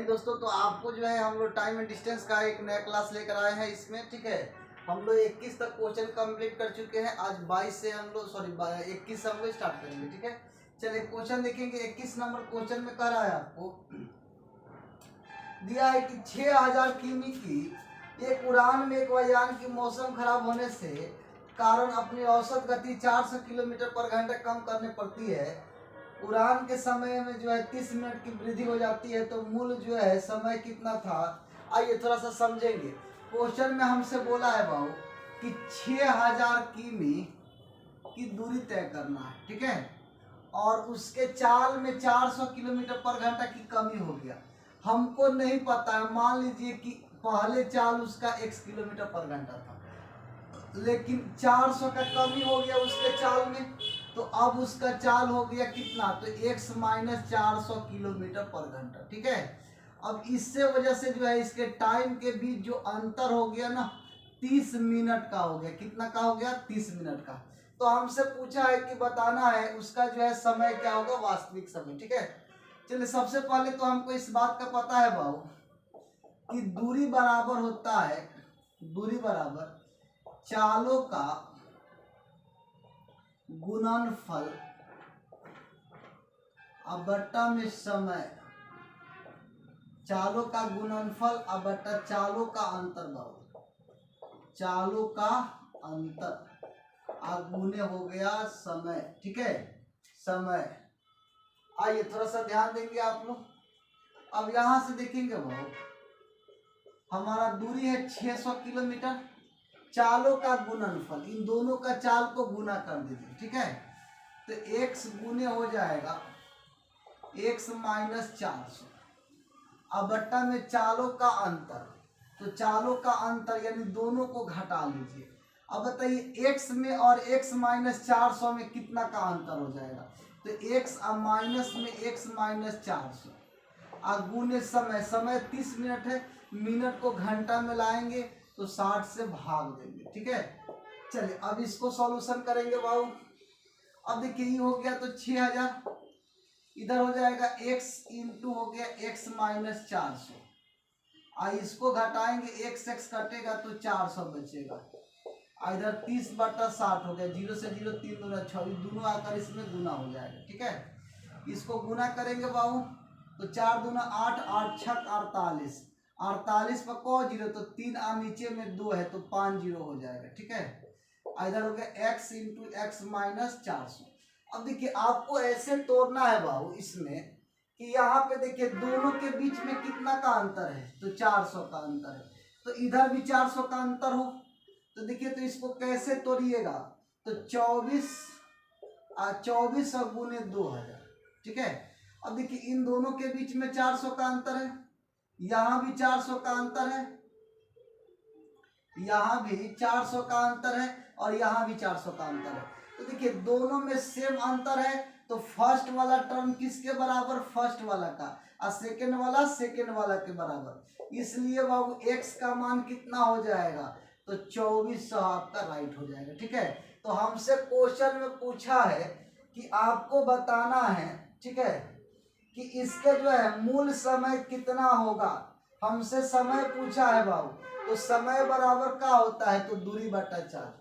दोस्तों, तो आपको जो है हम लोग टाइम एंड डिस्टेंस का एक नया क्लास लेकर आए हैं इसमें। ठीक है, हम लोग 21 तक क्वेश्चन कंप्लीट कर चुके हैं। आज 22 से हम लोग 21 से हम लोग स्टार्ट करेंगे। ठीक है, चलिए क्वेश्चन देखेंगे। 21 नंबर क्वेश्चन में कह रहा है, आपको दिया है कि 6000 किमी की एक उड़ान में एक वायुयान की मौसम खराब होने से कारण अपनी औसत गति 400 किलोमीटर पर घंटा कम करने पड़ती है। उड़ान के समय में जो है 30 मिनट की वृद्धि हो जाती है, तो मूल जो है समय कितना था। आइए थोड़ा सा समझेंगे। क्वेश्चन में हमसे बोला है बाबू कि 6000 किमी की दूरी तय करना है। ठीक है, और उसके चाल में 400 किलोमीटर पर घंटा की कमी हो गया। हमको नहीं पता है, मान लीजिए कि पहले चाल उसका x किलोमीटर पर घंटा था, लेकिन 400 का कमी हो गया उसके चाल में, तो अब उसका चाल हो गया कितना, तो x माइनस 400 किलोमीटर पर घंटा। ठीक है, अब इससे वजह से जो है इसके टाइम के बीच जो अंतर हो गया ना, 30 मिनट का हो गया। कितना का हो गया, 30 मिनट का। तो हमसे पूछा है कि बताना है उसका जो है समय क्या होगा, वास्तविक समय। ठीक है, चलिए सबसे पहले तो हमको इस बात का पता है बाबू कि दूरी बराबर होता है, दूरी बराबर चालों का गुणनफल अब बट्टा में समय, चालों का गुणनफल अब बट्टा चालों का अंतर बाबू, चालों का अंतर गुने हो गया समय। ठीक है, समय। आइए थोड़ा सा ध्यान देंगे आप लोग। अब यहां से देखेंगे बाबू, हमारा दूरी है 600 किलोमीटर, चालों का गुणनफल, इन दोनों का चाल को गुना कर दीजिए। ठीक है, तो x गुने हो जाएगा x माइनस 400 अब बट्टा में चालों का अंतर, तो चालों का अंतर यानी दोनों को घटा लीजिए। अब बताइए x में और x माइनस 400 में कितना का अंतर हो जाएगा, तो x माइनस में x माइनस 400 गुने समय, समय 30 मिनट है, मिनट को घंटा में लाएंगे तो 60 से भाग देंगे। ठीक है, चलिए अब इसको सॉल्यूशन करेंगे बाबू। अब देखिए ये हो गया तो 6000, इधर हो जाएगा x इंटू हो गया x माइनस 400, इसको घटाएंगे x कटेगा तो 400 बचेगा, इधर 30/60 हो गया, 0 से 0 3 दूना 6, दोनों आकर इसमें गुना हो जाएगा। ठीक है, इसको गुना करेंगे बाबू तो 4 दूना 8, 8 छक 48, 48 पर को 0 तो 3 नीचे में 2 है तो 5 0 हो जाएगा। ठीक है, इधर हो गया x इंटू एक्स माइनस 400। अब देखिए आपको ऐसे तोड़ना है बाबू इसमें कि यहाँ पे देखिए दोनों के बीच में कितना का अंतर है, तो 400 का अंतर है, तो इधर भी 400 का अंतर हो, तो देखिए तो इसको कैसे तोड़िएगा, तो 24 गुने 2000। ठीक है, अब देखिए इन दोनों के बीच में 400 का अंतर है, यहाँ भी 400 का अंतर है, यहाँ भी 400 का अंतर है, और यहाँ भी 400 का अंतर है। तो देखिए दोनों में सेम अंतर है, तो फर्स्ट वाला टर्म किसके बराबर, फर्स्ट वाला का, और सेकेंड वाला सेकेंड वाला के बराबर। इसलिए बाबू x का मान कितना हो जाएगा, तो 2400 आपका राइट हो जाएगा। ठीक है, तो हमसे क्वेश्चन में पूछा है कि आपको बताना है, ठीक है, कि इसके जो है मूल समय कितना होगा। हमसे समय पूछा है बाबू, तो समय बराबर क्या होता है, तो दूरी बटा चाल,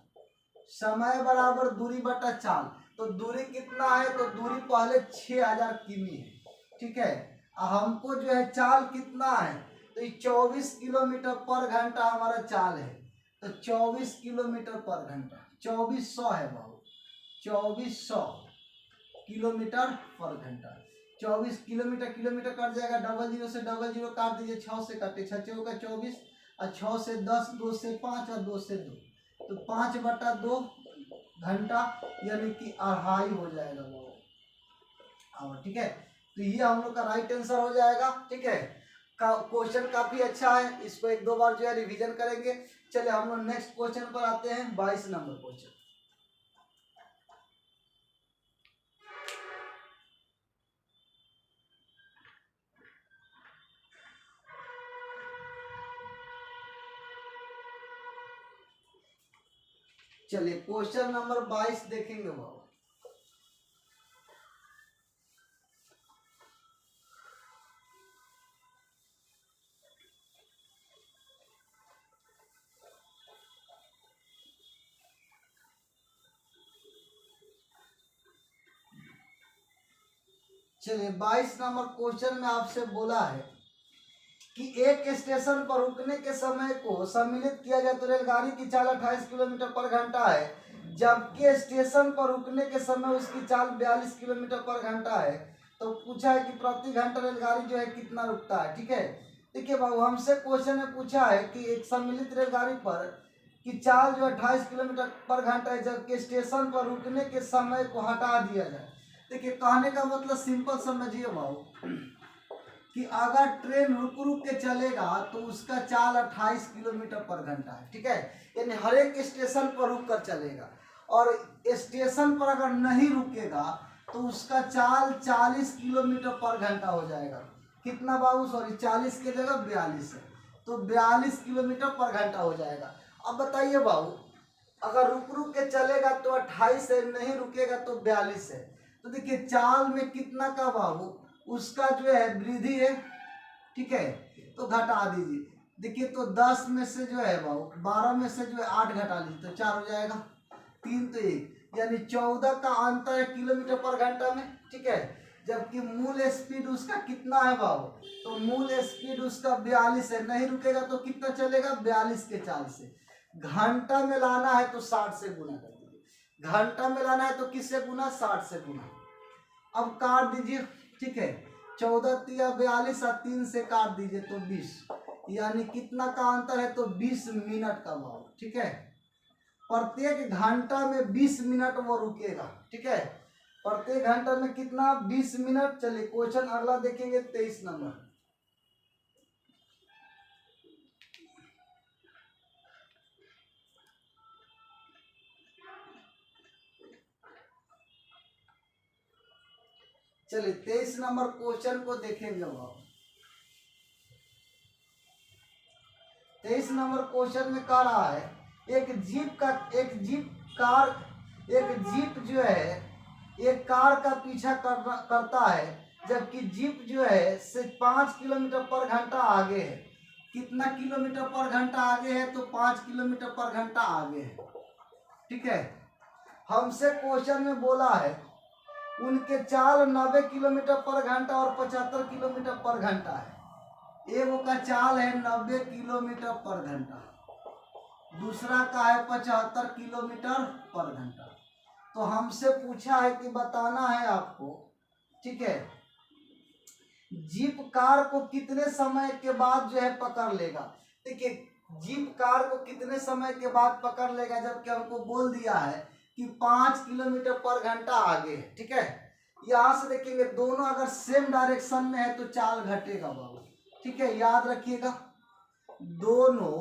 समय बराबर दूरी बटा चाल। तो दूरी कितना है, तो दूरी पहले 6000 किमी है। ठीक है, हमको जो है चाल कितना है, तो ये 24 किलोमीटर पर घंटा हमारा चाल है, तो 24 किलोमीटर पर घंटा, 2400 है बाबू, 2400 किलोमीटर पर घंटा। 24 किलोमीटर, किलोमीटर कट जाएगा, 00 से 00 काट दीजिए, 6 से काटे, 6 होगा 24, और 6 से 10, 2 से 5 और 2 से 2, तो 5/2 घंटा यानी कि 2.5 हो जाएगा वो। ठीक है, तो ये हम लोग का राइट आंसर हो जाएगा। ठीक है, क्वेश्चन काफी अच्छा है, इसको 1-2 बार जो है रिवीजन करेंगे। चलिए हम लोग नेक्स्ट क्वेश्चन पर आते हैं, 22 नंबर क्वेश्चन। चलिए क्वेश्चन नंबर 22 देखेंगे बाबू। चलिए 22 नंबर क्वेश्चन में आपसे बोला है कि एक स्टेशन पर रुकने के समय को सम्मिलित किया जाए तो रेलगाड़ी की चाल 28 किलोमीटर पर घंटा है, जबकि स्टेशन पर रुकने के समय उसकी चाल 42 किलोमीटर पर घंटा है। तो पूछा है कि प्रति घंटा रेलगाड़ी जो है कितना रुकता है। ठीक है, देखिए बाबू, हमसे क्वेश्चन में पूछा है कि एक सम्मिलित रेलगाड़ी पर की चाल जो 28 किलोमीटर पर घंटा है, जबकि स्टेशन पर रुकने के समय को हटा दिया जाए। देखिए कहने का मतलब सिंपल समझिए बाबू कि अगर ट्रेन रुक रुक के चलेगा तो उसका चाल 28 किलोमीटर पर घंटा है। ठीक है, यानी हर एक स्टेशन पर रुक कर चलेगा, और स्टेशन पर अगर नहीं रुकेगा तो उसका चाल 40 किलोमीटर पर घंटा हो जाएगा। कितना बाबू, सॉरी 40 की जगह 42 है, तो 42 किलोमीटर पर घंटा हो जाएगा। अब बताइए बाबू, अगर रुक रुक के चलेगा तो 28 है, नहीं रुकेगा तो 42 है। तो देखिए चाल में कितना का बाबू, उसका जो है वृद्धि है। ठीक है, तो घटा दीजिए। देखिए तो 10 में से जो है बाबू 12 में से जो है 8 घटा लीजिए तो 4 हो जाएगा, 3 तो 1, यानी 14 का अंतर है किलोमीटर पर घंटा में। ठीक है, जबकि मूल स्पीड उसका कितना है बाबू, तो मूल स्पीड उसका 42 है, नहीं रुकेगा तो कितना चलेगा 42 के चाल से। घंटा में लाना है तो 60 से गुना कर दीजिए, घंटा में लाना है तो किससे गुना, 60 से गुना। अब काट दीजिए। ठीक है, 14 तिया 42 और 3 से काट दीजिए तो 20, यानी कितना का अंतर है, तो 20 मिनट का बाबू। ठीक है, प्रत्येक घंटा में 20 मिनट वो रुकेगा। ठीक है, प्रत्येक घंटा में कितना, 20 मिनट। चलिए क्वेश्चन अगला देखेंगे 23 नंबर। चलिए 23 नंबर क्वेश्चन को देखेंगे अब। 23 नंबर क्वेश्चन में कह रहा है एक जीप जो है एक कार का पीछा करता है, जबकि जीप जो है से 5 किलोमीटर पर घंटा आगे है। कितना किलोमीटर पर घंटा आगे है, तो 5 किलोमीटर पर घंटा आगे है। ठीक है, हमसे क्वेश्चन में बोला है उनके चाल 90 किलोमीटर पर घंटा और 75 किलोमीटर पर घंटा है। एगो का चाल है 90 किलोमीटर पर घंटा, दूसरा का है 75 किलोमीटर पर घंटा। तो हमसे पूछा है कि बताना है आपको। ठीक है, जीप कार को कितने समय के बाद जो है पकड़ लेगा। देखिए जीप कार को कितने समय के बाद पकड़ लेगा, जबकि हमको बोल दिया है कि 5 किलोमीटर पर घंटा आगे है। ठीक है, यहाँ से देखेंगे दोनों अगर सेम डायरेक्शन में है तो चाल घटेगा बाबू। ठीक है, याद रखिएगा, दोनों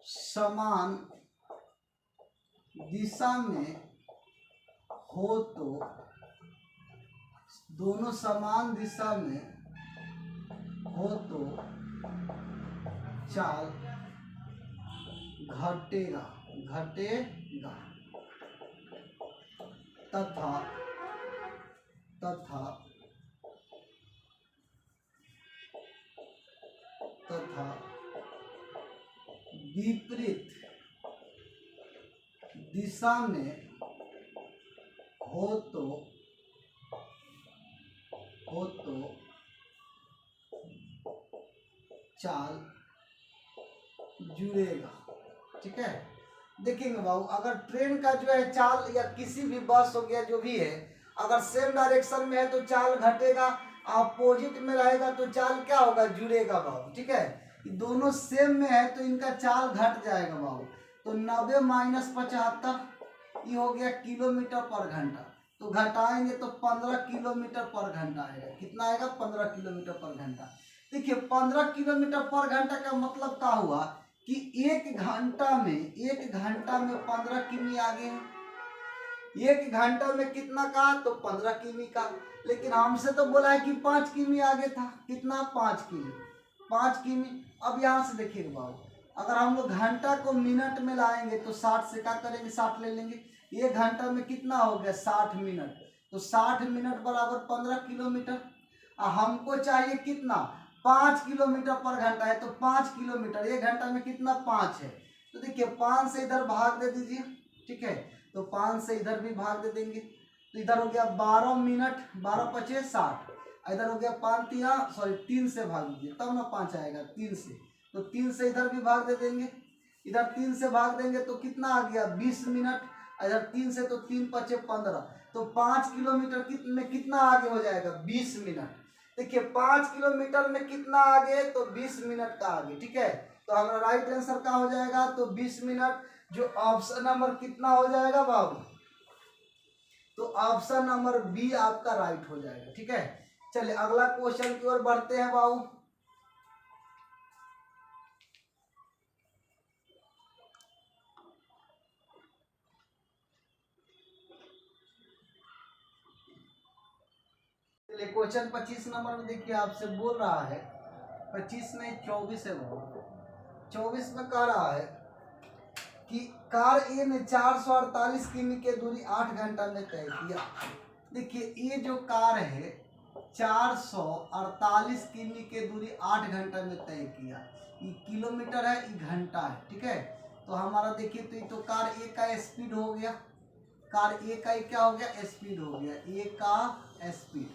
समान दिशा में हो तो दोनों समान दिशा में हो तो चाल घटेगा तथा विपरीत दिशा में हो तो चाल जुड़ेगा। ठीक है, देखेंगे बाबू, अगर ट्रेन का जो है चाल या किसी भी बस हो गया जो भी है, अगर सेम डायरेक्शन में है तो चाल घटेगा, अपोजिट में रहेगा तो चाल क्या होगा, जुड़ेगा बाबू। ठीक है, दोनों सेम में है तो इनका चाल घट जाएगा बाबू। तो 90 माइनस 75 ये हो गया किलोमीटर पर घंटा, तो घटाएंगे तो 15 किलोमीटर पर घंटा आएगा। कितना आएगा, 15 किलोमीटर पर घंटा। देखिए 15 किलोमीटर पर घंटा का मतलब क्या हुआ कि एक घंटा में 15 किमी आगे है। एक घंटा में कितना का, तो 15 किमी का। लेकिन हमसे तो बोला है कि 5 किमी आगे था। कितना, 5 किमी। अब यहाँ से देखिए बाबू, अगर हम लोग घंटा को मिनट में लाएंगे तो 60 से क्या करेंगे, 60 ले लेंगे। एक घंटा में कितना हो गया, 60 मिनट, तो 60 मिनट बराबर 15 किलोमीटर। हमको चाहिए कितना, 5 किलोमीटर पर घंटा है, तो 5 किलोमीटर एक घंटा में कितना, 5 है। तो देखिए 5 से इधर भाग दे दीजिए, ठीक है। तो 5 से इधर भी भाग दे देंगे, तो इधर हो गया 12 मिनट, 12 पचे 60, इधर हो गया 3 से भाग दीजिए तब ना 5 आएगा, 3 से, तो 3 से इधर भी भाग दे देंगे, इधर 3 से भाग देंगे तो कितना आ गया 20 मिनट, इधर 3 से तो 3 पचे 15, तो 5 किलोमीटर में कितना आगे हो जाएगा 20 मिनट। देखिए 5 किलोमीटर में कितना आगे, तो 20 मिनट का आगे, ठीक है। तो हमारा राइट आंसर का हो जाएगा तो 20 मिनट, जो ऑप्शन नंबर कितना हो जाएगा बाबू, तो ऑप्शन नंबर बी आपका राइट हो जाएगा, ठीक है। चलिए अगला क्वेश्चन की ओर बढ़ते हैं बाबू। चलिए क्वेश्चन 25 नंबर में देखिए आपसे बोल रहा है, 25 नहीं 24 है बाबू, 24 में कह रहा है कि कार ए ने 448 किमी की दूरी 8 घंटा में तय किया। देखिए ये जो कार है 448 किमी की दूरी 8 घंटा में तय किया, ये किलोमीटर है, ये घंटा है, ठीक है। तो हमारा देखिए तो ये तो कार ए का स्पीड हो गया, कार ए का क्या हो गया स्पीड हो गया, ए का स्पीड।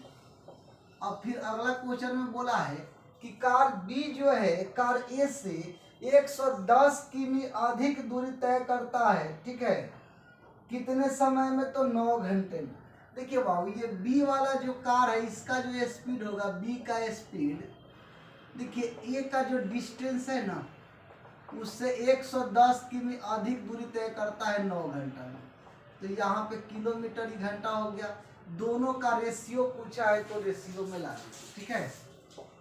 अब फिर अगला क्वेश्चन में बोला है कि कार बी जो है कार ए से 110 किमी अधिक दूरी तय करता है, ठीक है, कितने समय में, तो 9 घंटे में। देखिए बाबू ये बी वाला जो कार है इसका जो स्पीड होगा, बी का स्पीड, देखिए ए का जो डिस्टेंस है ना उससे 110 किमी अधिक दूरी तय करता है 9 घंटा में, तो यहाँ पे किलोमीटर ही घंटा हो गया। दोनों का रेशियो पूछा है तो रेशियो में ला दीजिए, ठीक है।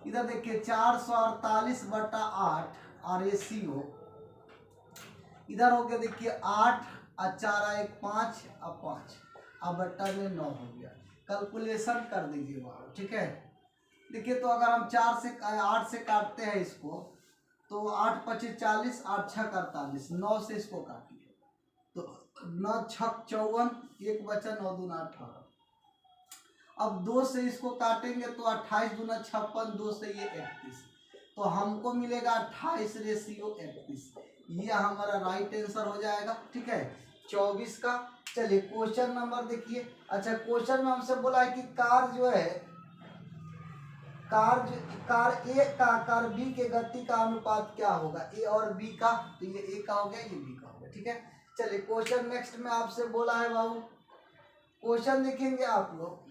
इधर देखिए 448/8 और रेशियो इधर हो गया, देखिए 8 और 4 1 5 और 5 और बट्टा में 9 हो गया, कैलकुलेशन कर दीजिए वहाँ, ठीक है। देखिए तो अगर हम 8 से काटते हैं इसको तो 8 पचे 40, 8 छः 48, 9 से इसको काटिए तो 9 छक 54, 1 बचा 9 दूना 18। अब 2 से इसको काटेंगे तो 28 दूना 56, 2 से ये 31, तो हमको मिलेगा 28 रेशियो 31, ये हमारा राइट आंसर हो जाएगा, ठीक है 24 का। चलिए क्वेश्चन नंबर देखिए। अच्छा क्वेश्चन में हमसे बोला है कि कार जो है कार ए का कार बी के गति का अनुपात क्या होगा, ए और बी का, तो ये ए का हो गया, ये बी का हो गया, ठीक है। चलिए क्वेश्चन नेक्स्ट में आपसे बोला है बाबू, क्वेश्चन देखेंगे आप लोग,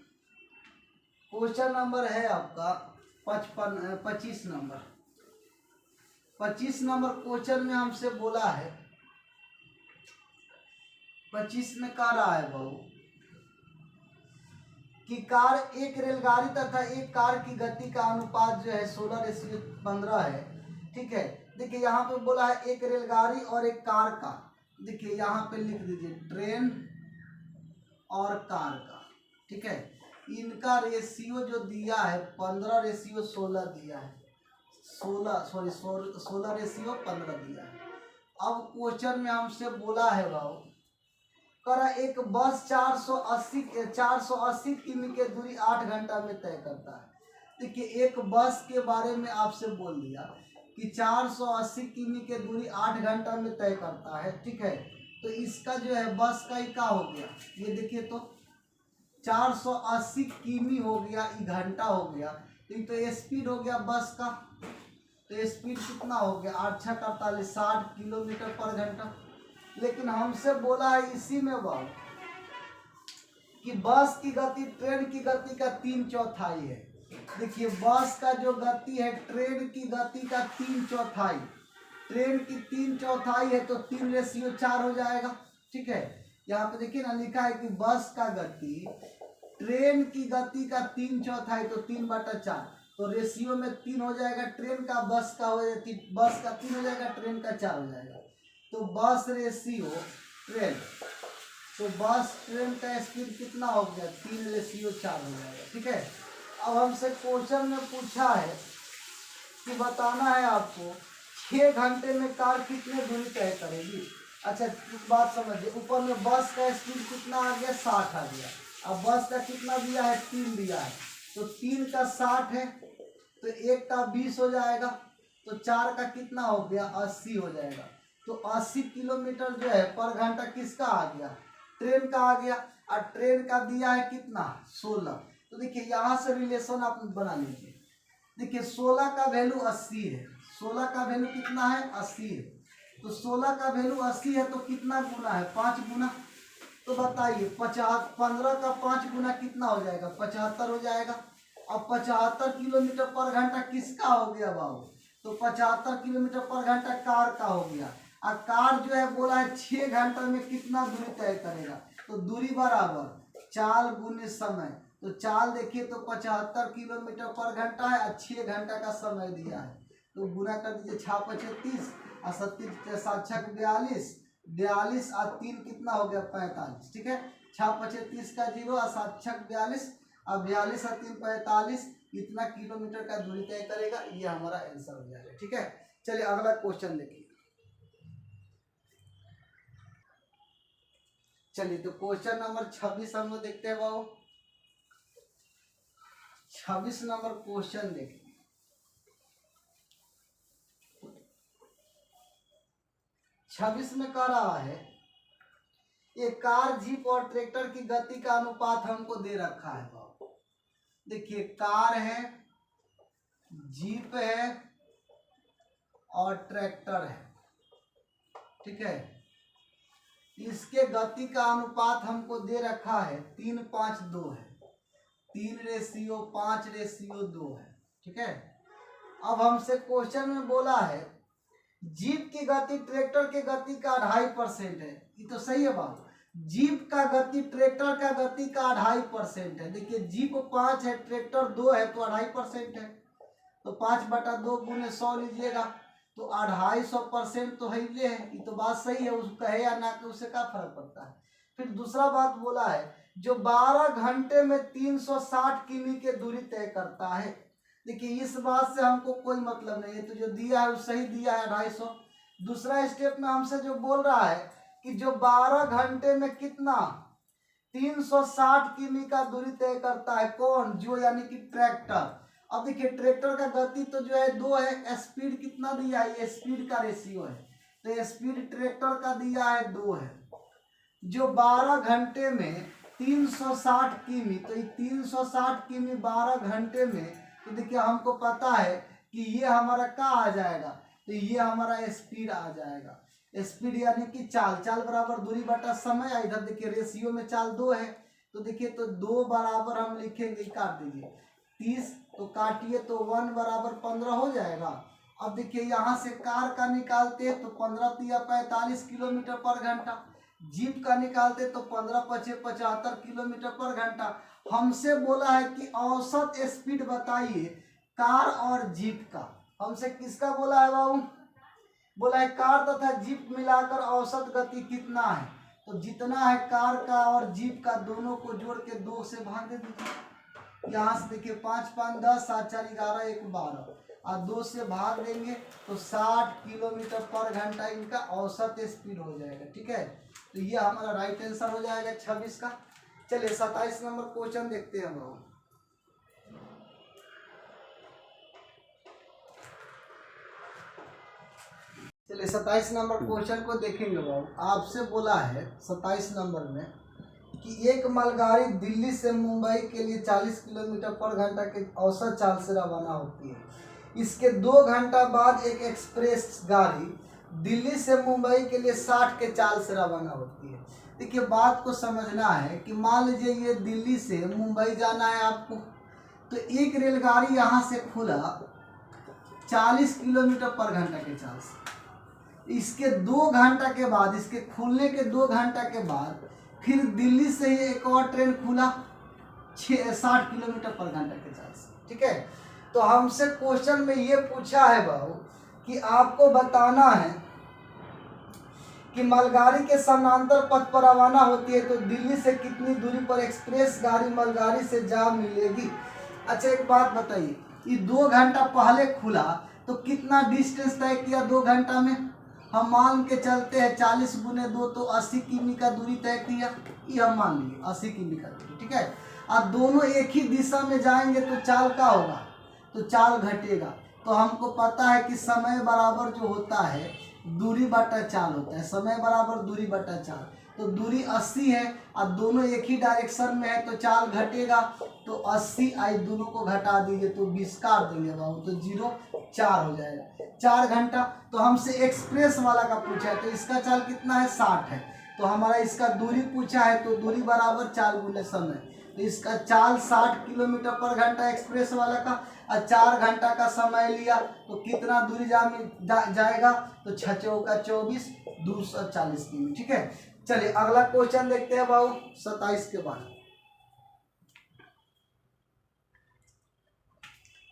क्वेश्चन नंबर है आपका 25 नंबर। 25 नंबर क्वेश्चन में हमसे बोला है, 25 में कह रहा है बाबू कि कार एक रेलगाड़ी तथा एक कार की गति का अनुपात जो है 16:15 है, ठीक है। देखिए यहाँ पे बोला है एक रेलगाड़ी और एक कार का, देखिए यहाँ पे लिख दीजिए ट्रेन और कार का, ठीक है। इनका रेशियो जो दिया है 15:16 दिया है, 16:15 दिया है। अब क्वेश्चन में हमसे बोला है बाबू करा एक बस 480 किमी की दूरी 8 घंटा में तय करता है। देखिए एक बस के बारे में आपसे बोल दिया कि 480 किमी की दूरी 8 घंटा में तय करता है, ठीक है। तो इसका जो है बस का ही क्या हो गया, ये देखिए तो 480 किमी हो गया, ये घंटा हो गया, तो स्पीड हो गया बस का, तो स्पीड कितना हो गया 8 6 48 60 किलोमीटर पर घंटा। लेकिन हमसे बोला है इसी में बाबू कि बस की गति ट्रेन की गति का 3/4 है। देखिए बस का जो गति है ट्रेन की गति का 3/4, ट्रेन की 3/4 है तो 3:4 हो जाएगा, ठीक है। यहाँ पे देखिए ना लिखा है कि बस का गति ट्रेन की गति का 3/4 तो 3/4, तो रेशियो में 3 हो जाएगा, ट्रेन का बस का हो जाएगा, बस का 3 हो जाएगा, ट्रेन का 4 हो जाएगा, तो बस रेशियो ट्रेन, तो बस ट्रेन का स्पीड कितना हो गया 3:4 हो जाएगा, ठीक है। अब हमसे क्वेश्चन में पूछा है कि बताना है आपको 6 घंटे में कार कितने दूरी तय करेगी। अच्छा एक बात समझिए, ऊपर में बस का स्पीड कितना आ गया 60 आ गया, अब बस का कितना दिया है 3 दिया है, तो 3 का 60 है, तो 1 का 20 हो जाएगा, तो 4 का कितना हो गया 80 हो जाएगा, तो 80 किलोमीटर जो है पर घंटा किसका आ गया, ट्रेन का आ गया। और ट्रेन का दिया है कितना, 16। तो देखिए यहाँ से रिलेशन आप बना लीजिए। देखिए 16 का वैल्यू 80 है, 16 का वैल्यू कितना है, 80 है। तो 16 का वैल्यू 80 है तो कितना गुना है, 5 गुना। तो बताइए 15 का 5 गुना कितना हो जाएगा, 75 हो जाएगा। अब 75 किलोमीटर पर घंटा किसका हो गया बाबू, तो 75 किलोमीटर पर घंटा कार का हो गया। और कार जो है बोला है 6 घंटा में कितना दूरी तय करेगा, तो दूरी बराबर चाल गुने समय। तो चाल देखिए तो 75 किलोमीटर पर घंटा है और 6 घंटा का समय दिया है। तो गुना कर दीजिए 6 पचे 30 और 37 7 छक 42, 42 और 3 कितना हो गया, 45। ठीक है, 6 पचे 30 का 0 और 7 छक 42 और 42 और 3 45, इतना किलोमीटर का दूरी तय करेगा। ये हमारा आंसर हो जाएगा। ठीक है, चलिए अगला क्वेश्चन देखिए। चलिए तो क्वेश्चन नंबर 26 हम लोग देखते हैं बाबू। 26 नंबर क्वेश्चन देखिए। 26 में कह रहा है एक कार, जीप और ट्रैक्टर की गति का अनुपात हमको दे रखा है बाबू। देखिए कार है, जीप है और ट्रैक्टर है। ठीक है, इसके गति का अनुपात हमको दे रखा है 3:5:2 है, 3:5:2 है। ठीक है, अब हमसे क्वेश्चन में बोला है जीप की गति ट्रैक्टर के गति का 2.5% है। ये तो सही है बात, जीप का गति ट्रैक्टर का गति का 2.5% है। देखिए जीप 5 है, ट्रैक्टर 2 है, तो 2.5% है। तो 5/2 गुने 100 लीजिएगा तो 250% तो है ही है। ये तो बात सही है, उसको कहे या ना कि उससे क्या फर्क पड़ता है। फिर दूसरा बात बोला है जो 12 घंटे में 360 किमी के दूरी तय करता है। देखिए इस बात से हमको कोई मतलब नहीं है, तो जो दिया है वो सही दिया है 250। दूसरा स्टेप में हमसे जो बोल रहा है कि जो 12 घंटे में कितना 360 किमी का दूरी तय करता है, कौन, जो यानी कि ट्रैक्टर। अब देखिए ट्रैक्टर का गति तो जो है 2 है, स्पीड कितना दिया है, ये स्पीड का रेशियो है, तो स्पीड ट्रैक्टर का दिया है 2 है। जो 12 घंटे में 360 किमी, तो ये 360 किमी 12 घंटे में, तो देखिए हमको पता है कि ये हमारा क्या आ जाएगा, तो ये हमारा स्पीड आ जाएगा। स्पीड यानी कि चाल, चाल बराबर दूरी बटा समय। इधर देखिए रेशियो में चाल 2 है, तो देखिए तो 2 बराबर हम लिखेंगे, काट दीजिए 30, तो काटिए तो 1 बराबर 15 हो जाएगा। अब देखिए यहाँ से कार का निकालते तो 15 तिया 45 किलोमीटर पर घंटा, जीप का निकालते तो 15 पचे 75 किलोमीटर पर घंटा। हमसे बोला है कि औसत स्पीड बताइए कार और जीप का। हमसे किसका बोला है बाबू, बोला है कार तथा जीप मिलाकर औसत गति कितना है। तो जितना है कार का और जीप का दोनों को जोड़ के 2 से भाग दे दीजिए। यहाँ से देखिए 5 5 10 7 4 11 1 12 और 2 से भाग देंगे तो 60 किलोमीटर पर घंटा इनका औसत स्पीड हो जाएगा। ठीक है, तो ये हमारा राइट आंसर हो जाएगा 26 का। चलिए 27 नंबर क्वेश्चन देखते हैं हम लोग। चलिए 27 नंबर क्वेश्चन को देखेंगे बाबू। आपसे बोला है 27 नंबर में कि एक मालगाड़ी दिल्ली से मुंबई के लिए 40 किलोमीटर पर घंटा के औसत चाल से रवाना होती है। इसके 2 घंटा बाद एक एक्सप्रेस गाड़ी दिल्ली से मुंबई के लिए 60 के चाल से रवाना होती है। देखिए बात को समझना है कि मान लीजिए ये दिल्ली से मुंबई जाना है आपको, तो एक रेलगाड़ी यहाँ से खुला 40 किलोमीटर पर घंटा के चाल से। इसके 2 घंटा के बाद, इसके खुलने के 2 घंटा के बाद फिर दिल्ली से ही एक और ट्रेन खुला 60 किलोमीटर पर घंटा के चाल से। ठीक है, तो हमसे क्वेश्चन में ये पूछा है बाबू कि आपको बताना है कि मालगाड़ी के समानांतर पथ पर रवाना होती है तो दिल्ली से कितनी दूरी पर एक्सप्रेस गाड़ी मालगाड़ी से जा मिलेगी। अच्छा एक बात बताइए, ये 2 घंटा पहले खुला तो कितना डिस्टेंस तय किया 2 घंटा में। हम मान के चलते हैं 40 गुने 2 तो 80 किमी का दूरी तय किया, ये हम मान लिए 80 किमी का दूरी। ठीक है, अब दोनों एक ही दिशा में जाएंगे तो चाल का होगा, तो चाल घटेगा। तो हमको पता है कि समय बराबर जो होता है दूरी बटा चाल होता है, समय बराबर दूरी बटा चाल। तो दूरी 80 है और दोनों एक ही डायरेक्शन में है तो चाल घटेगा, तो 80 आई दोनों को घटा दीजिए तो 20 काट देंगे बाबू, तो 0 4 हो जाएगा। 4 घंटा। तो हमसे एक्सप्रेस वाला का पूछा है तो इसका चाल कितना है 60 है, तो हमारा इसका दूरी पूछा है तो दूरी बराबर चाल गुने समय, तो इसका चाल 60 किलोमीटर पर घंटा एक्सप्रेस वाला का, और 4 घंटा का समय लिया तो कितना दूरी जाएगा, तो 6 चौका 24 240 किमी। ठीक है, चलिए अगला क्वेश्चन देखते हैं बाबू 27 के बाद।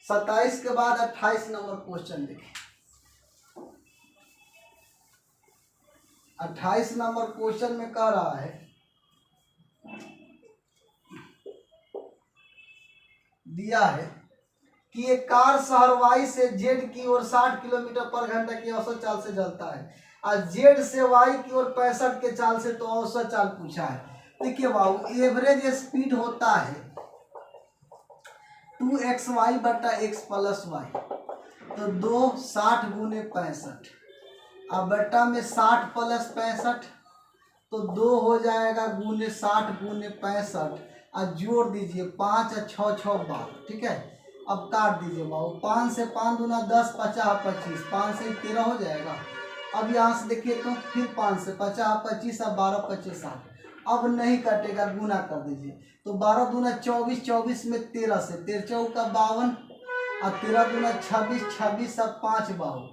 27 के बाद 28 नंबर क्वेश्चन देखें। 28 नंबर क्वेश्चन में कह रहा है दिया है कि एक कार शहर वाई से जेड की ओर 60 किलोमीटर पर घंटा की औसत चाल से चलता है और जेड से वाई की ओर 65 के चाल से, तो औसत चाल पूछा है। देखिए बाबू एवरेज स्पीड होता है 2xy बटा x प्लस वाई, तो 2 60 गुने 65, अब बटा में 60 प्लस 65 तो 2 हो जाएगा गुने 60 गुने 65, और जोड़ दीजिए 5 और 6 6 12। ठीक है, अब काट दीजिए बाबू, 5 से 5 दूना 10 50 25, 5 से 13 हो जाएगा। अब यहाँ से देखिए तो फिर 5 से 50 25 और 12 25 60, अब नहीं कटेगा, गुना कर दीजिए, तो 12 दूना 24, 24 में 13 से 13 चौका 52 और 13 दूना 26, 26 और 5 52,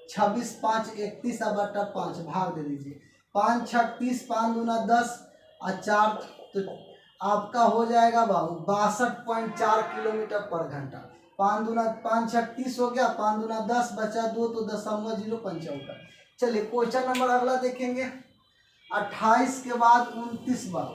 26 5 31 और बटा 5 भाग दे दीजिए, 5 6 30, 5 दूना 10 और 4, तो आपका हो जाएगा बाबू 62.4 किलोमीटर पर घंटा। 5 दूना 5 6 30 हो गया, 5 दूना 10 बचा 2 तो 0.055। चलिए क्वेश्चन नंबर अगला देखेंगे 28 के बाद 29 बाबू।